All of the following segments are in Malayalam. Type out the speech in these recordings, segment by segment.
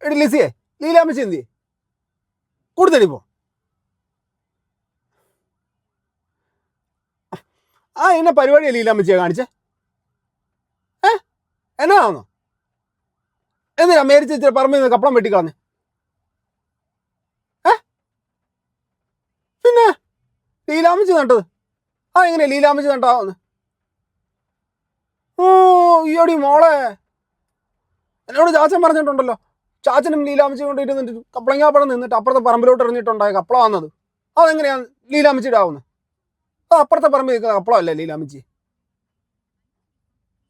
എടി ലിസിയെ, ലീലാമ്മച്ചി എന്തിയെ കൊടുത്തടിപ്പോ? എന്നെ പരിപാടിയാ ലീലാമ്മച്ചിയെ കാണിച്ചേ? എന്നാന്നോ? എന്തിനാ മേരിച്ച് ഇച്ചിരി പറമ്പിൽ നിന്ന് കപ്പളം വെട്ടിക്കളഞ്ഞ്? പിന്നെ ലീലാമ്മച്ചി നട്ടത്? എങ്ങനെയാ ലീലാമ്മച്ചി നട്ടാവുന്നത്? ഈയോടി മോളെ, എന്നോട് ചാച്ചൻ പറഞ്ഞിട്ടുണ്ടല്ലോ, ചാച്ചനും ലീലാമ്മച്ചി കൊണ്ട് ഇരുന്നിട്ട് കപ്പളങ്ങാപ്പഴം നിന്നിട്ട് അപ്പുറത്തെ പറമ്പിലോട്ട് എറിഞ്ഞിട്ടുണ്ടായ കപ്പള വന്നത്. അതെങ്ങനെയാണ് ലീലാമ്മച്ചിയുടെ ആവുന്നത്? അപ്പുറത്തെ പറമ്പിൽ നിൽക്കുന്ന കപ്പളമല്ലേ ലീലാമ്മച്ചി?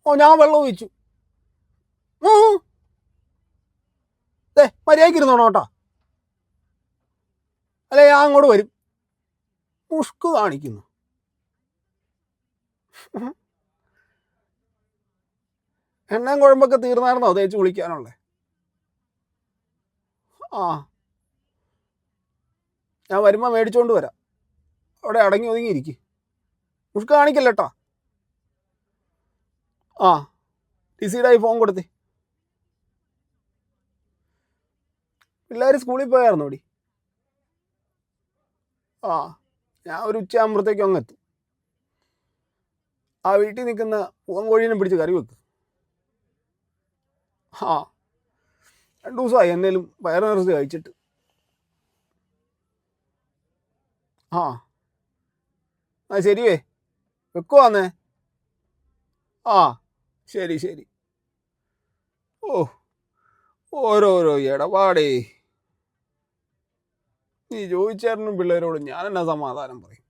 ഞാൻ വെള്ളം ഒഴിച്ചു. മര്യാദയ്ക്ക് ഇരുന്നോണോ കേട്ടോ, അല്ലെ ഞാൻ അങ്ങോട്ട് വരും. മുഷ്ക് കാണിക്കുന്നു. എണ്ണയും കുഴമ്പൊക്കെ തീർന്നായിരുന്നോ തേച്ച് കുളിക്കാനുള്ളേ? ഞാൻ വരുമ്പോൾ മേടിച്ചോണ്ട് വരാം. അവിടെ അടങ്ങി ഒതുങ്ങിയിരിക്കും. മുഷ്ക് കാണിക്കല്ലേട്ടോ. ടിസിയുടെ ഫോൺ കൊടുത്തേ. പിള്ളേർ സ്കൂളിൽ പോയായിരുന്നോ ഓടി? ഞാൻ ഒരു ഉച്ചയാകുമ്പോഴത്തേക്കും അങ്ങ് എത്തും. വീട്ടിൽ നിൽക്കുന്ന പൂവൻകോഴീനെ പിടിച്ച് കറി വെക്ക്. 2 ദിവസമായി എന്നേലും വയറ് നിറച്ച് കഴിച്ചിട്ട്. ശരിയേ, വെക്കുവാന്നേ. ശരി ശരി. ഓരോരോ ഇടപാടേ. നീ ചോദിച്ചേട്ടനും പിള്ളേരോട് ഞാൻ എന്നാ സമാധാനം പറയും?